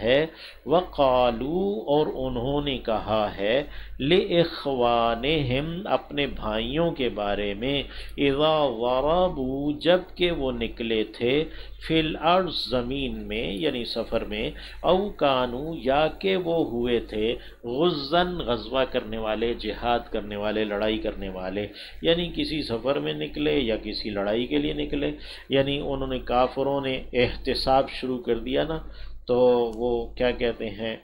ہے وقالو اور انہوں نے کہا ہے لإخوانہم اپنے بھائیوں کے بارے میں اذا ضربوا جب کہ وہ نکلے تھے فی الارض زمین میں یعنی سفر میں او کانو یا کہ وہ ہوئے تھے غزن غزوہ کرنے والے جہاد کرنے والے لڑائی کرنے والے یعنی کسی سفر میں نکلے یا کسی لڑائی کے لیے نکلے یعنی انہوں نے کافروں نے احتساب شروع کر دیا نا تو وہ کیا کہتے ہیں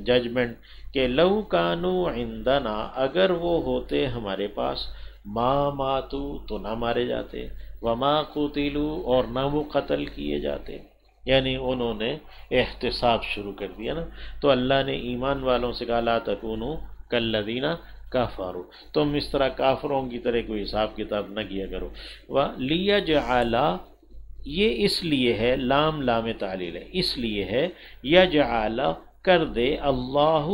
ججمنٹ کہ لو کانو عندنا اگر وہ ہوتے ہمارے پاس ما ماتو تو نہ مارے جاتے وما قتلوا اور نہ وہ قتل کیے جاتے یعنی انہوں نے احتساب شروع کر دیا نا تو اللہ نے ایمان والوں سے کہا لا تکونوا کالذین کفروا تم اس طرح کافروں کی طرح کوئی حساب کتاب نہ کیا کرو وَلِيَجْعَلَ یہ اس لیے ہے لام تعلیل ہے اس لیے ہے یجعل کر دے اللہ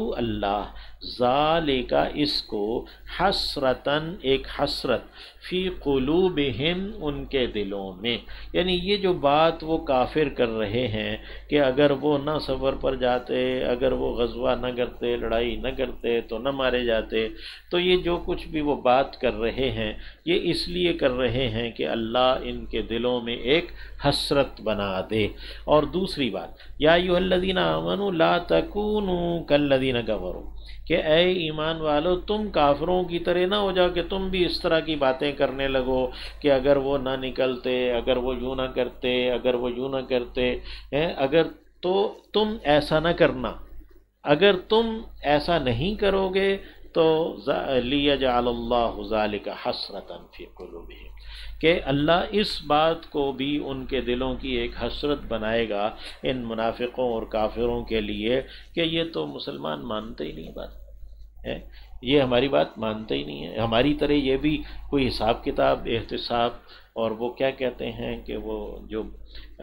ذالک اس کو حسرتاً ایک حسرت فی قلوبہم ان کے دلوں میں یعنی یہ جو بات وہ کافر کر رہے ہیں کہ اگر وہ نہ سفر پر جاتے اگر وہ غزوہ نہ کرتے لڑائی نہ کرتے تو نہ مارے جاتے تو یہ جو کچھ بھی وہ بات کر رہے ہیں یہ اس لیے کر رہے ہیں کہ اللہ ان کے دلوں میں ایک حسرت بنا دے اور دوسری بات یا ایھا الذین آمنوا لا تکونوا کالذین کفروا کہ اے ایمان والو تم کافروں کی طرح نہ ہو جاؤ کہ تم بھی اس طرح کی باتیں کرنے لگو کہ اگر وہ نہ نکلتے اگر وہ یوں نہ کرتے اگر وہ یوں نہ کرتے اگر تو تم ایسا نہ کرنا اگر تم ایسا نہیں کرو گے تو لیجعل اللہ ذالک حسرۃ فی قلوبہم کہ اللہ اس بات کو بھی ان کے دلوں کی ایک حسرت بنائے گا ان منافقوں اور کافروں کے لیے کہ یہ تو مسلمان مانتے ہی نہیں بات یہ ہماری بات مانتے ہی نہیں ہے ہماری طرح یہ بھی کوئی حساب کتاب احتساب اور وہ کیا کہتے ہیں کہ وہ جو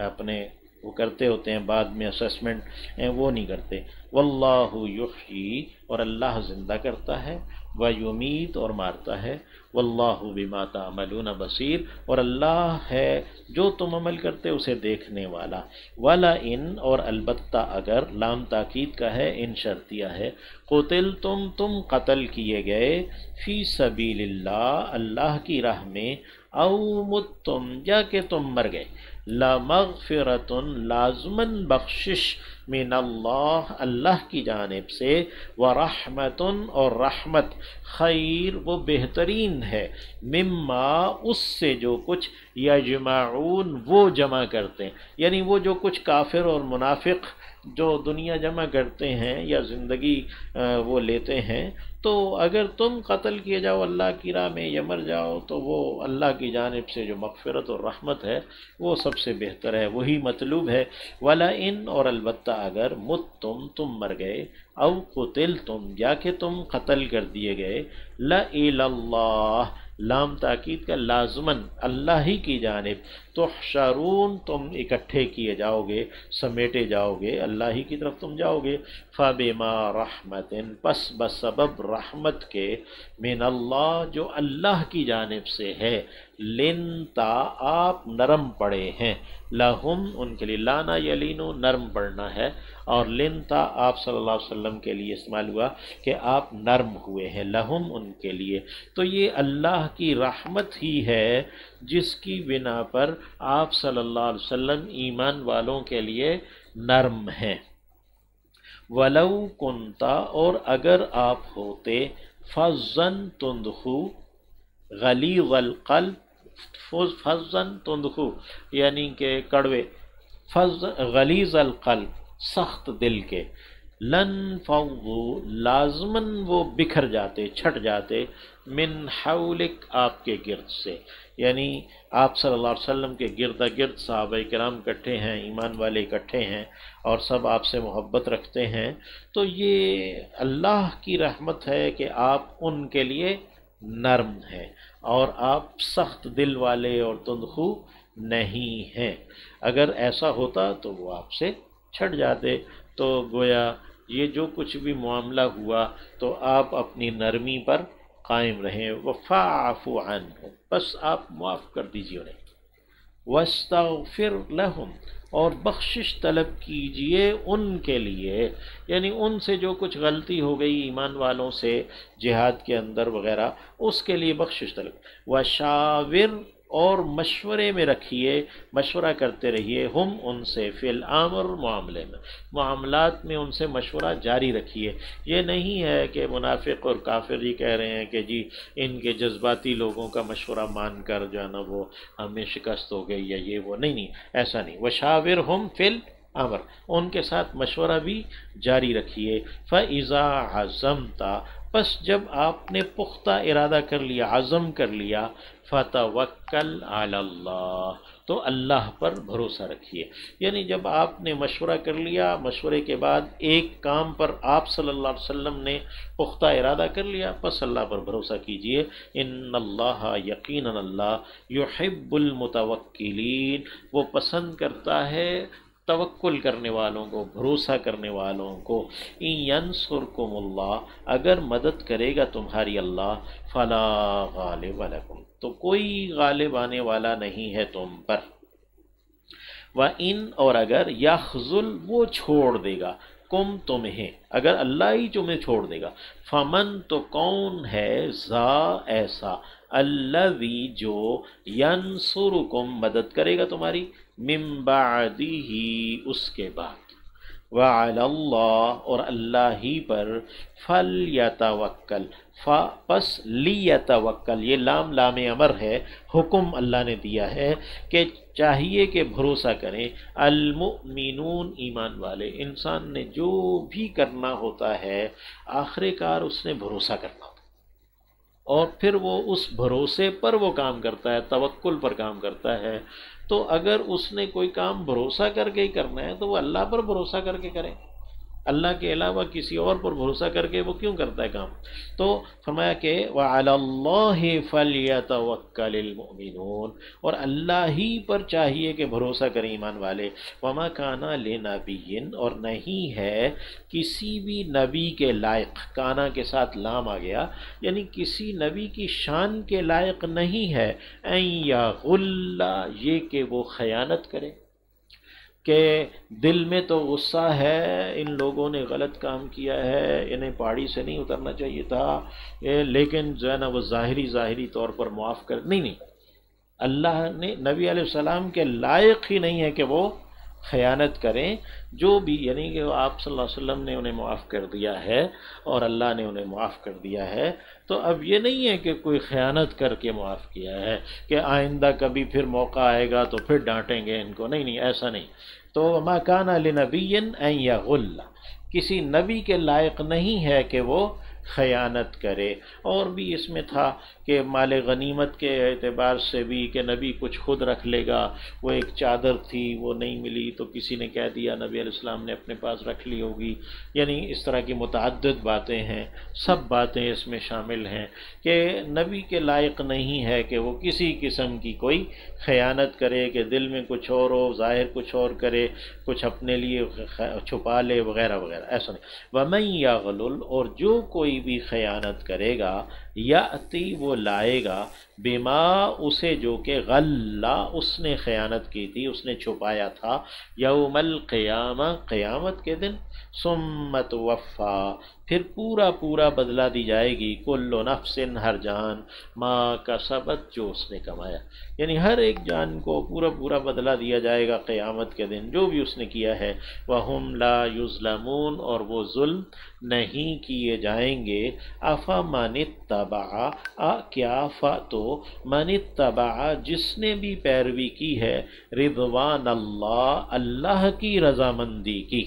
اپنے وہ کرتے ہوتے ہیں بعد میں اسسمنٹ وہ نہیں کرتے واللہ یحیی اور اللہ زندہ کرتا ہے ویمیت اور مارتا ہے واللہ بما تعملون بصیر اور اللہ ہے جو تم عمل کرتے اسے دیکھنے والا والا ان اور البتہ اگر لام تاکید کا ہے ان شرطیہ ہے قتل تم قتل کیے گئے فی سبیل اللہ اللہ کی راہ میں او متم یا کہ تم مر گئے لمغفرۃ لازماً بخشش من اللہ کی جانب سے ورحمۃ اور رحمت خیر وہ بہترین ہے مما اس سے جو کچھ یجمعون وہ جمع کرتے ہیں یعنی وہ جو کچھ کافر اور منافق جو دنیا جمع کرتے ہیں یا زندگی وہ لیتے ہیں تو اگر تم قتل کیے جاؤ اللہ کی راہ میں یا مر جاؤ تو وہ اللہ کی جانب سے جو مغفرت اور رحمت ہے وہ سب سے بہتر ہے وہی مطلوب ہے ولا ان اور البتہ اگر تم مر گئے او قتل تم یا کہ تم قتل کر دیے گئے لإلی اللہ لام تاکید کا لازماً اللہ ہی کی جانب تحشرون تم اکٹھے کیے جاؤ گے سمیٹے جاؤ گے اللہ ہی کی طرف تم جاؤ گے فبما رحمت پس بسبب رحمت کے من اللہ جو اللہ کی جانب سے ہے لنتا آپ نرم پڑے ہیں لہم ان کے لیے لانا یلینو نرم پڑنا ہے اور لنتا آپ صلی اللہ علیہ وسلم کے لیے استعمال ہوا کہ آپ نرم ہوئے ہیں لہم ان کے لیے تو یہ اللہ کی رحمت ہی ہے جس کی بنا پر آپ صلی اللہ علیہ وسلم ایمان والوں کے لیے نرم ہیں ولو کنتا اور اگر آپ ہوتے فظن تندخو غلیظ القلب فظن تندخو یعنی کہ کڑوے غلیظ القلب سخت دل کے لن فضوا لازماً وہ بکھر جاتے چھٹ جاتے من حولک آپ کے گرد سے یعنی آپ صلی اللہ علیہ وسلم کے گرد گرد صحابہ کرام اکٹھے ہیں ایمان والے اکٹھے ہیں اور سب آپ سے محبت رکھتے ہیں تو یہ اللہ کی رحمت ہے کہ آپ ان کے لیے نرم ہیں اور آپ سخت دل والے اور تندخو نہیں ہیں اگر ایسا ہوتا تو وہ آپ سے چھٹ جاتے تو گویا یہ جو کچھ بھی معاملہ ہوا تو آپ اپنی نرمی پر قائم رہیں وَفَاعْفُ عَنْهُمْ بس آپ معاف کر دیجیے انہیں وَاسْتَغْفِرْ لَهُمْ اور بخشش طلب کیجئے ان کے لیے، یعنی ان سے جو کچھ غلطی ہو گئی ایمان والوں سے جہاد کے اندر وغیرہ، اس کے لیے بخشش طلب۔ وشاور، اور مشورے میں رکھیے، مشورہ کرتے رہیے، ہم ان سے فی الامر، معاملے میں، معاملات میں ان سے مشورہ جاری رکھیے۔ یہ نہیں ہے کہ منافق اور کافر ہی کہہ رہے ہیں کہ جی ان کے جذباتی لوگوں کا مشورہ مان کر جو ہے نا وہ ہمیں شکست ہو گئی یا یہ وہ، نہیں نہیں، ایسا نہیں۔ وشاورہم فی الامر، ان کے ساتھ مشورہ بھی جاری رکھیے۔ فَإِذَا عَزَمْتَ، پس جب آپ نے پختہ ارادہ کر لیا، عزم کر لیا، فَتَوَكَّلْ عَلَى اللَّهِ، تو اللہ پر بھروسہ رکھیے۔ یعنی جب آپ نے مشورہ کر لیا، مشورے کے بعد ایک کام پر آپ صلی اللہ علیہ وسلم نے پختہ ارادہ کر لیا، پس اللہ پر بھروسہ کیجئے۔ ان اللہ، یقیناً اللہ، یحب المتوکلین، وہ پسند کرتا ہے توکل کرنے والوں کو، بھروسہ کرنے والوں کو۔ ان ینصرکم اللہ، اگر مدد کرے گا تمہاری اللہ، فلا غالب لکم، تو کوئی غالب آنے والا نہیں ہے تم پر۔ وَإِنْ، اور اگر، یخذل، وہ چھوڑ دے گا، کم تمہیں، اگر اللہ ہی تمہیں چھوڑ دے گا، فمن، تو کون ہے، ذا، ایسا، الذی، جو، ینصرکم، مدد کرے گا تمہاری، من بعدہ، اس کے بعد، وعلی اللہ، اور اللہ ہی پر، فلیتوکل، پس لیتوکل، یہ لام لام امر ہے، حکم اللہ نے دیا ہے کہ چاہیے کہ بھروسہ کریں، المؤمنون، ایمان والے۔ انسان نے جو بھی کرنا ہوتا ہے آخر کار اس نے بھروسہ کرنا ہوتا ہے، اور پھر وہ اس بھروسے پر وہ کام کرتا ہے، توکل پر کام کرتا ہے۔ تو اگر اس نے کوئی کام بھروسہ کر کے ہی کرنا ہے تو وہ اللہ پر بھروسہ کر کے کرے، اللہ کے علاوہ کسی اور پر بھروسہ کر کے وہ کیوں کرتا ہے کام؟ تو فرمایا کہ وَعَلَى اللَّهِ فَلْيَتَوَكَّلِ الْمُؤْمِنُونَ، اور اللہ ہی پر چاہیے کہ بھروسہ کریں ایمان والے۔ وَمَا كَانَ لِنَبِيٍّ، اور نہیں ہے کسی بھی نبی کے لائق، کانا کے ساتھ لام آ گیا، یعنی کسی نبی کی شان کے لائق نہیں ہے، اَن يَغُلَّ، یہ کہ وہ خیانت کرے، کہ دل میں تو غصہ ہے، ان لوگوں نے غلط کام کیا ہے، انہیں پہاڑی سے نہیں اترنا چاہیے تھا، لیکن جو ہے نا وہ ظاہری طور پر معاف کر، نہیں، اللہ نے نبی علیہ السلام کے لائق ہی نہیں ہے کہ وہ خیانت کریں، جو بھی، یعنی کہ آپ صلی اللہ علیہ وسلم نے انہیں معاف کر دیا ہے اور اللہ نے انہیں معاف کر دیا ہے، تو اب یہ نہیں ہے کہ کوئی خیانت کر کے معاف کیا ہے کہ آئندہ کبھی پھر موقع آئے گا تو پھر ڈانٹیں گے ان کو، نہیں نہیں، ایسا نہیں۔ تو ما کان لنبی ان یغل، کسی نبی کے لائق نہیں ہے کہ وہ خیانت کرے۔ اور بھی اس میں تھا کہ مال غنیمت کے اعتبار سے بھی کہ نبی کچھ خود رکھ لے گا، وہ ایک چادر تھی وہ نہیں ملی تو کسی نے کہہ دیا نبی علیہ السلام نے اپنے پاس رکھ لی ہوگی، یعنی اس طرح کی متعدد باتیں ہیں، سب باتیں اس میں شامل ہیں کہ نبی کے لائق نہیں ہے کہ وہ کسی قسم کی کوئی خیانت کرے، کہ دل میں کچھ اور ہو، ظاہر کچھ اور کرے، کچھ اپنے لیے چھپا لے وغیرہ وغیرہ، ایسا نہیں۔ وَمَن يَغْلُلْ، اور جو کوئی بھی خیانت کرے گا، یأتی، وہ لائے گا، بما، اسے جو کہ غلّا، اس نے خیانت کی تھی، اس نے چھپایا تھا، یوم القیامہ، قیامت کے دن، ثم توفیٰ، پھر پورا بدلہ دی جائے گی، کل نفس، ہر جان، ما کسبت، جو اس نے کمایا، یعنی ہر ایک جان کو پورا بدلہ دیا جائے گا قیامت کے دن جو بھی اس نے کیا ہے۔ وَهُمْ لَا يُظْلَمُونَ، اور وہ ظلم نہیں کیے جائیں گے۔ أَفَمَنِ اتَّبَعَ، کیا، تو من اتبع، جس نے بھی پیروی کی ہے، رضوان اللہ، اللہ کی رضامندی کی،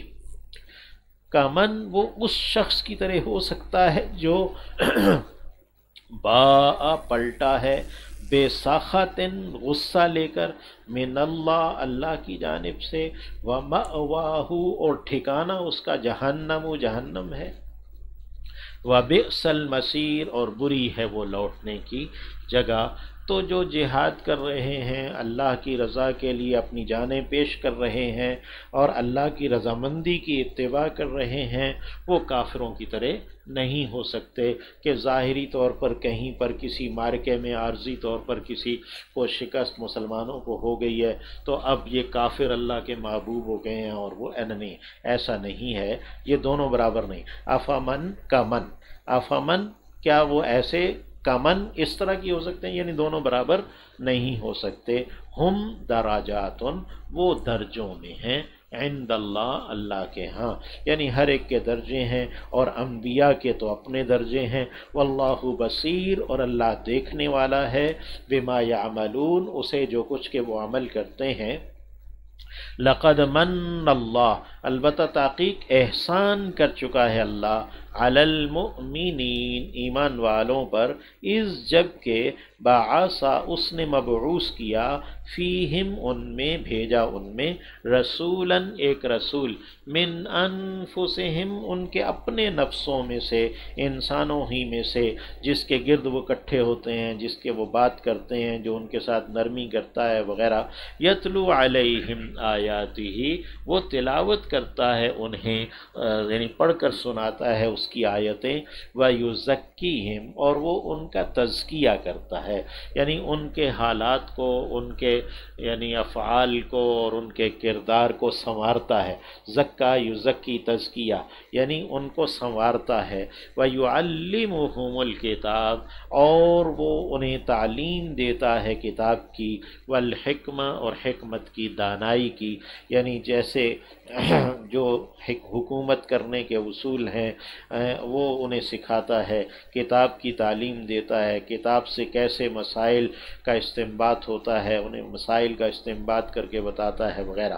کا من، وہ اس شخص کی طرح ہو سکتا ہے جو با، پلٹا ہے، بے ساخت، غصہ لے کر، من اللہ، اللہ کی جانب سے، ومأواہ، اور ٹھکانہ اس کا جہنم، جہنم ہے، وبئس المصیر، اور بری ہے وہ لوٹنے کی جگہ۔ تو جو جہاد کر رہے ہیں، اللہ کی رضا کے لیے اپنی جانیں پیش کر رہے ہیں اور اللہ کی رضامندی کی اتباع کر رہے ہیں، وہ کافروں کی طرح نہیں ہو سکتے کہ ظاہری طور پر کہیں پر کسی مارکے میں عارضی طور پر کسی کو شکست مسلمانوں کو ہو گئی ہے تو اب یہ کافر اللہ کے محبوب ہو گئے ہیں اور وہ نہیں، ایسا نہیں ہے، یہ دونوں برابر نہیں۔ افامن کا من، افامن کیا وہ ایسے کمن اس طرح کی ہو سکتے ہیں، یعنی دونوں برابر نہیں ہو سکتے۔ ہم دراجات، وہ درجوں میں ہیں، عند اللہ، اللہ کے ہاں، یعنی ہر ایک کے درجے ہیں، اور انبیاء کے تو اپنے درجے ہیں۔ واللہ بصیر، اور اللہ دیکھنے والا ہے، بما یعملون، اسے جو کچھ کہ وہ عمل کرتے ہیں۔ لقد من اللہ، البتہ تحقیق احسان کر چکا ہے اللہ، علی المؤمنین، ایمان والوں پر، اس جب کہ بعثا، اس نے مبعوث کیا، فیہم، ان میں بھیجا، ان میں، رسولاً، ایک رسول، من انفسہم، ان کے اپنے نفسوں میں سے، انسانوں ہی میں سے، جس کے گرد وہ اکٹھے ہوتے ہیں، جس کے وہ بات کرتے ہیں، جو ان کے ساتھ نرمی کرتا ہے وغیرہ۔ یتلو علیہم آیاتہ، وہ تلاوت کرتا ہے انہیں، یعنی پڑھ کر سناتا ہے اس کی آیتیں، وَيُزَكِّيهِمْ، اور وہ ان کا تزکیہ کرتا ہے، یعنی ان کے حالات کو، ان کے یعنی افعال کو اور ان کے کردار کو سنوارتا ہے۔ زکا یزکی، تزکیہ، یعنی ان کو سنوارتا ہے۔ وَيُعَلِّمُهُمُ الْكِتَابَ، اور وہ انہیں تعلیم دیتا ہے کتاب کی، والحکمہ، اور حکمت کی، دانائی کی، یعنی جیسے جو حکومت کرنے کے اصول ہیں وہ انہیں سکھاتا ہے، کتاب کی تعلیم دیتا ہے، کتاب سے کیسے مسائل کا استنباط ہوتا ہے انہیں مسائل کا استنباط کر کے بتاتا ہے وغیرہ۔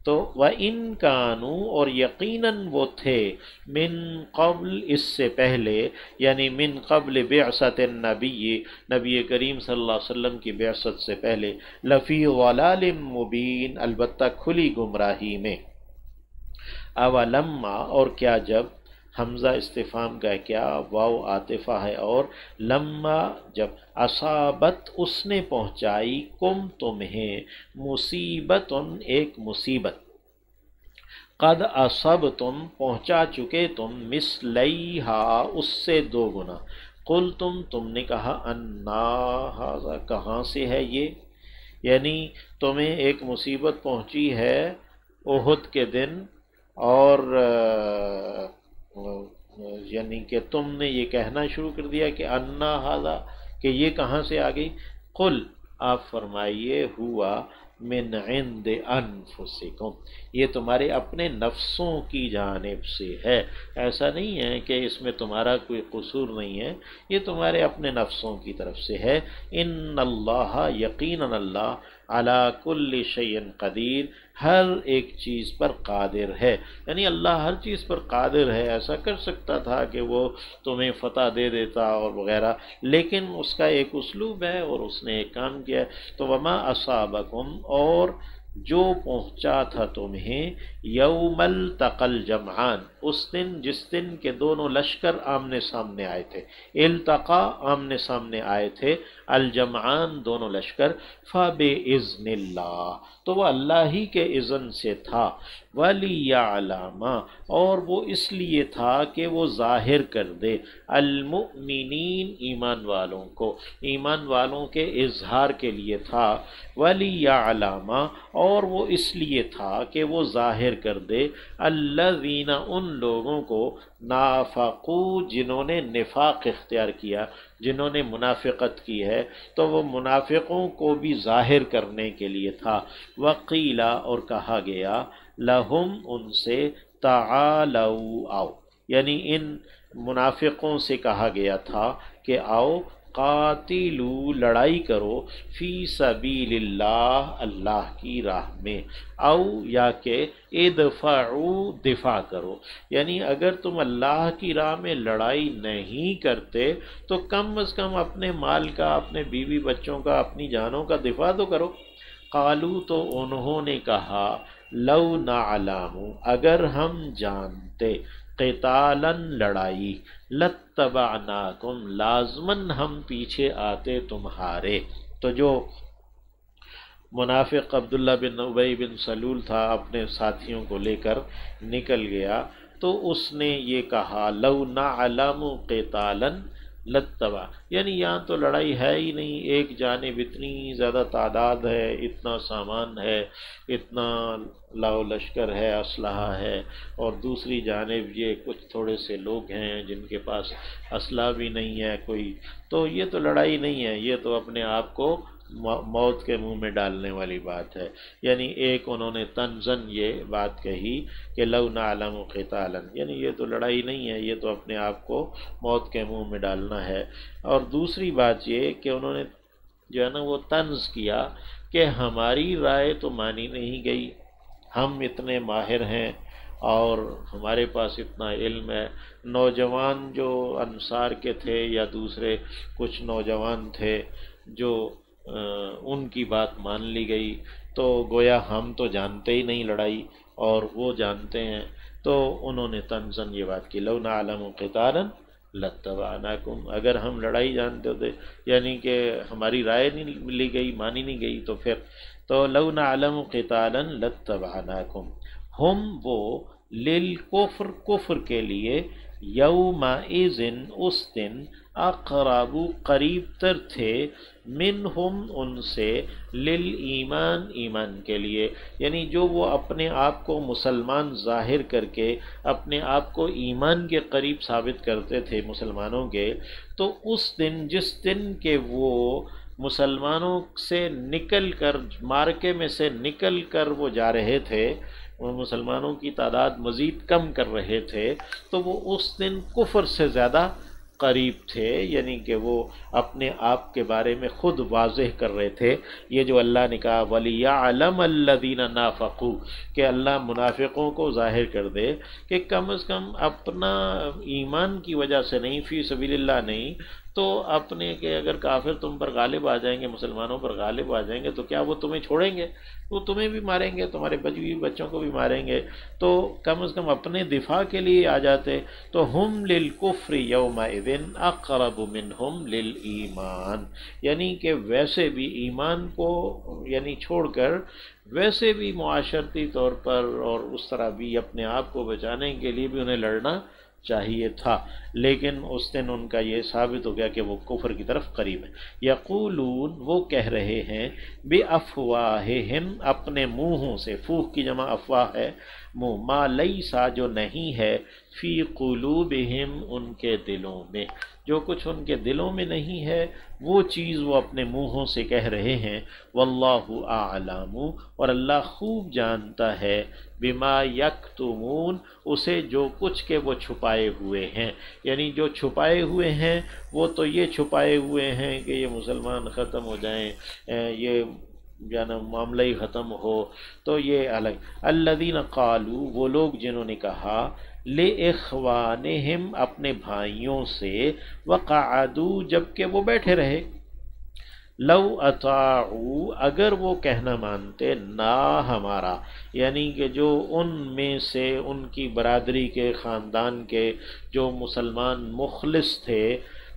تو وَإِن كَانُوا، اور یقیناً وہ تھے، من قبل، اس سے پہلے، یعنی من قبل بعثت النبی، نبی کریم صلی اللہ علیہ وسلم کی بعثت سے پہلے، لفی ضلال مبین، البتہ کھلی گمراہی میں۔ اولما، اور کیا جب، حمزہ استفہام کا ہے، کیا، واو عاطفہ ہے، اور لما جب، اصابت، اس نے پہنچائی، کم تمہیں، مصیبت، ایک مصیبت، قد اصبتم، پہنچا چکے تم، مثلیہا، اس سے دو گنا، قل تم نے کہا، انا ھذا، کہاں سے ہے یہ، یعنی تمہیں ایک مصیبت پہنچی ہے احد کے دن، اور یعنی کہ تم نے یہ کہنا شروع کر دیا کہ انا ھذا، کہ یہ کہاں سے آ گئی، قل، آپ فرمائیے، ہوا من عند انفسکم، یہ تمہارے اپنے نفسوں کی جانب سے ہے، ایسا نہیں ہے کہ اس میں تمہارا کوئی قصور نہیں ہے، یہ تمہارے اپنے نفسوں کی طرف سے ہے۔ ان اللہ، یقیناً اللہ، علی کل شیء قدیر، ہر ایک چیز پر قادر ہے، یعنی اللہ ہر چیز پر قادر ہے، ایسا کر سکتا تھا کہ وہ تمہیں فتح دے دیتا اور وغیرہ، لیکن اس کا ایک اسلوب ہے اور اس نے ایک کام کیا ہے۔ تو وما اصابکم، اور جو پہنچا تھا تمہیں، یوم التقى الجمعان، اس دن جس دن کے دونوں لشکر آمنے سامنے آئے تھے، التقا، آمنے سامنے آئے تھے، الجمعان، دونوں لشکر، فبإذن اللہ، تو وہ اللہ ہی کے اذن سے تھا، وَلِيَعْلَمَ، اور وہ اس لیے تھا کہ وہ ظاہر کر دے، المؤمنین، ایمان والوں کو، ایمان والوں کے اظہار کے لیے تھا، وَلِيَعْلَمَ، اور وہ اس لیے تھا کہ وہ ظاہر کر دے، الذین، ان لوگوں کو، نافقوا، جنہوں نے نفاق اختیار کیا، جنہوں نے منافقت کی ہے، تو وہ منافقوں کو بھی ظاہر کرنے کے لیے تھا۔ وقیلا، اور کہا گیا، لہم، ان سے، تعالوا، آؤ، یعنی ان منافقوں سے کہا گیا تھا کہ آؤ، قاتلو، لڑائی کرو، فی سبیل اللہ، اللہ کی راہ میں، او، یا کہ ادفعو، دفاع کرو، یعنی اگر تم اللہ کی راہ میں لڑائی نہیں کرتے تو کم از کم اپنے مال کا، اپنے بیوی بچوں کا، اپنی جانوں کا دفاع تو کرو۔ قالو، تو انہوں نے کہا، لو نعلم، اگر ہم جانتے، قتالا، لڑائی، لاتبعناکم، لازماً ہم پیچھے آتے تمہارے، تو جو منافق عبداللہ بن ابی بن سلول تھا اپنے ساتھیوں کو لے کر نکل گیا، تو اس نے یہ کہا لو نعلم قتالا لتبع، یعنی یہاں تو لڑائی ہے ہی نہیں، ایک جانب اتنی زیادہ تعداد ہے، اتنا سامان ہے، اتنا لاؤ لشکر ہے، اسلحہ ہے، اور دوسری جانب یہ کچھ تھوڑے سے لوگ ہیں جن کے پاس اسلحہ بھی نہیں ہے کوئی، تو یہ تو لڑائی نہیں ہے، یہ تو اپنے آپ کو موت کے منہ میں ڈالنے والی بات ہے۔ یعنی ایک انہوں نے تنزن یہ بات کہی کہ لو نعلم قتالا، یعنی یہ تو لڑائی نہیں ہے، یہ تو اپنے آپ کو موت کے منہ میں ڈالنا ہے۔ اور دوسری بات یہ کہ انہوں نے جو ہے نا وہ طنز کیا کہ ہماری رائے تو مانی نہیں گئی، ہم اتنے ماہر ہیں اور ہمارے پاس اتنا علم ہے۔ نوجوان جو انصار کے تھے یا دوسرے کچھ نوجوان تھے جو ان کی بات مان لی گئی، تو گویا ہم تو جانتے ہی نہیں لڑائی اور وہ جانتے ہیں، تو انہوں نے طنزاً یہ بات کی لو نعلم قتالا لاتبعناکم، اگر ہم لڑائی جانتے ہوتے، یعنی کہ ہماری رائے نہیں لی گئی، مانی نہیں گئی، تو پھر تو لو نعلم قتالا لاتبعناکم، ہم وہ للکفر کفر کے لیے، یومئذ اس دن، اقرب قریب تر تھے، منہم ان سے، للایمان ایمان کے لیے، یعنی جو وہ اپنے آپ کو مسلمان ظاہر کر کے اپنے آپ کو ایمان کے قریب ثابت کرتے تھے مسلمانوں کے، تو اس دن جس دن کہ وہ مسلمانوں سے نکل کر، مارکے میں سے نکل کر وہ جا رہے تھے، وہ مسلمانوں کی تعداد مزید کم کر رہے تھے، تو وہ اس دن کفر سے زیادہ قریب تھے، یعنی کہ وہ اپنے آپ کے بارے میں خود واضح کر رہے تھے۔ یہ جو اللہ نے کہا وَلِيَعْلَمَ الَّذِينَ نَافَقُوا، کہ اللہ منافقوں کو ظاہر کر دے کہ کم از کم اپنا ایمان کی وجہ سے نہیں، فی سبیل اللہ نہیں، تو اپنے کہ اگر کافر تم پر غالب آ جائیں گے، مسلمانوں پر غالب آ جائیں گے، تو کیا وہ تمہیں چھوڑیں گے؟ وہ تمہیں بھی ماریں گے، تمہارے بیوی بچوں کو بھی ماریں گے، تو کم از کم اپنے دفاع کے لیے آ جاتے۔ تو ہم للکفر یومئذ اقرب منہم للایمان، یعنی کہ ویسے بھی ایمان کو یعنی چھوڑ کر ویسے بھی معاشرتی طور پر اور اس طرح بھی اپنے آپ کو بچانے کے لیے بھی انہیں لڑنا چاہیے تھا، لیکن اس دن ان کا یہ ثابت ہو گیا کہ وہ کفر کی طرف قریب ہے۔ یقولون، وہ کہہ رہے ہیں، بافواہہم، اپنے منہوں سے، فوہ کی جمع افواہ ہے، منہ، ما لیسا، جو نہیں ہے، فی قلوبہم، ان کے دلوں میں، جو کچھ ان کے دلوں میں نہیں ہے وہ چیز وہ اپنے منہوں سے کہہ رہے ہیں۔ واللہ اعلم، اور اللہ خوب جانتا ہے، بما یکتمون، اسے جو کچھ کے وہ چھپائے ہوئے ہیں، یعنی جو چھپائے ہوئے ہیں وہ تو یہ چھپائے ہوئے ہیں کہ یہ مسلمان ختم ہو جائیں، یہ جانا معاملہ ہی ختم ہو، تو یہ الگ۔ الذین قالوا، وہ لوگ جنہوں نے کہا، لِإِخْوَانِهِمْ، اپنے بھائیوں سے، وَقَعَدُوا، جبکہ وہ بیٹھے رہے، لو اطاعوا، اگر وہ کہنا مانتے، نا ہمارا، یعنی کہ جو ان میں سے ان کی برادری کے، خاندان کے جو مسلمان مخلص تھے،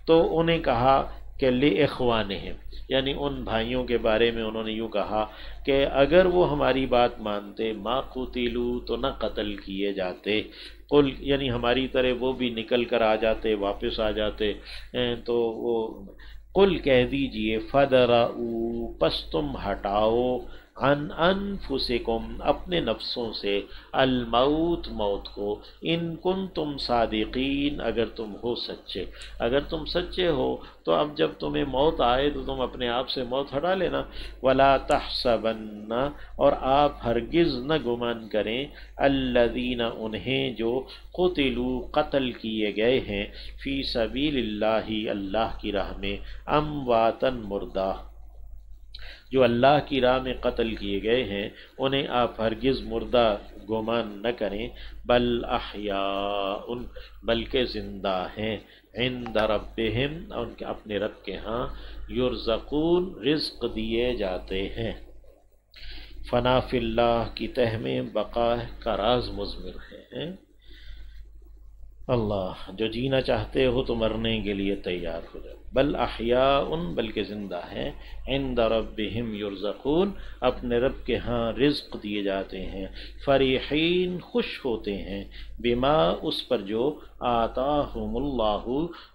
تو انہیں کہا کہ لِإِخْوَانِهِمْ، یعنی ان بھائیوں کے بارے میں انہوں نے یوں کہا کہ اگر وہ ہماری بات مانتے، ما قتلوا، تو نہ قتل کیے جاتے، قل، یعنی ہماری طرح وہ بھی نکل کر آ جاتے، واپس آ جاتے، تو وہ قل کہہ دیجئے، فَدْرَؤُوا، پس تم ہٹاؤ، عن انفسکم، اپنے نفسوں سے، الموت، موت کو، ان کنتم صادقین، اگر تم ہو سچے، اگر تم سچے ہو تو اب جب تمہیں موت آئے تو تم اپنے آپ سے موت ہٹا لینا۔ ولا تحسبن، اور آپ ہرگز نہ گمان کریں، الذین، انہیں جو، قتلوا، قتل کیے گئے ہیں، فی سبیل اللہ، اللہ کی راہ میں، امواتا، مردہ، جو اللہ کی راہ میں قتل کیے گئے ہیں انہیں آپ ہرگز مردہ گمان نہ کریں، بل احیاء، بلکہ زندہ ہیں، عند ربہم، ان کے اپنے رب کے ہاں، یرزقون، رزق دیے جاتے ہیں۔ فنا فی اللہ کی تہ میں بقا کا راز مضمر ہے۔ اللہ جو جینا چاہتے ہو تو مرنے کے لیے تیار ہو جاؤ، بل احیاء بلکہ زندہ ہیں، عند ربہم یرزقون اپنے رب کے ہاں رزق دیے جاتے ہیں، فریحین خوش ہوتے ہیں، بما اس پر جو آتاہم اللہ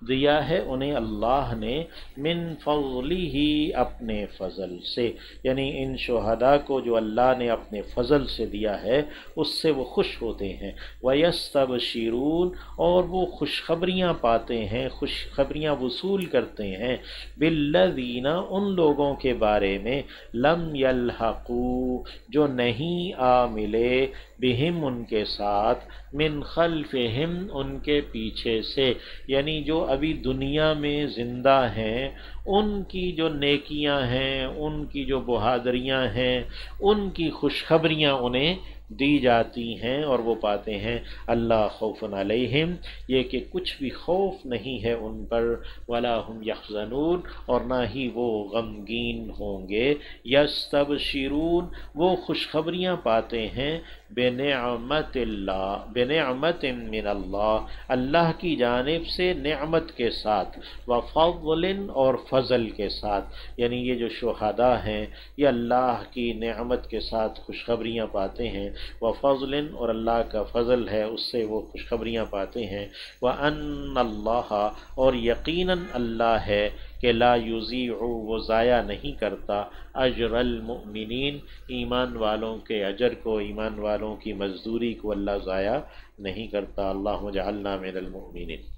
دیا ہے انہیں اللہ نے، من فضلہ اپنے فضل سے، یعنی ان شہداء کو جو اللہ نے اپنے فضل سے دیا ہے اس سے وہ خوش ہوتے ہیں، وَيَسْتَبْشِرُونَ اور وہ خوشخبریاں پاتے ہیں، خوشخبریاں وصول کرتے ہیں، بالذین ان لوگوں کے بارے میں، لم یلحقوا جو نہیں آ ملے، بہم ان کے ساتھ، من خلفہم ان کے پیچھے سے، یعنی جو ابھی دنیا میں زندہ ہیں ان کی جو نیکیاں ہیں، ان کی جو بہادریاں ہیں، ان کی خوشخبریاں انہیں دی جاتی ہیں اور وہ پاتے ہیں، اللہ خوف علیہم یہ کہ کچھ بھی خوف نہیں ہے ان پر، ولا ہم یحزنون اور نہ ہی وہ غمگین ہوں گے، یستبشرون وہ خوشخبریاں پاتے ہیں، بنعمت اللہ بنعمت من اللہ اللہ کی جانب سے نعمت کے ساتھ، وفضل اور فضل کے ساتھ، یعنی یہ جو شہداء ہیں یہ اللہ کی نعمت کے ساتھ خوشخبریاں پاتے ہیں، وفضل اور اللہ کا فضل ہے اس سے وہ خوشخبریاں پاتے ہیں، وَأَنَّ اللَّهَ اور یقیناً اللہ ہے کہ لا یضیع وہ ضائع نہیں کرتا، اجر المؤمنین ایمان والوں کے اجر کو، ایمان والوں کی مزدوری کو اللہ ضائع نہیں کرتا، اللہم اجعلنا من المؤمنین۔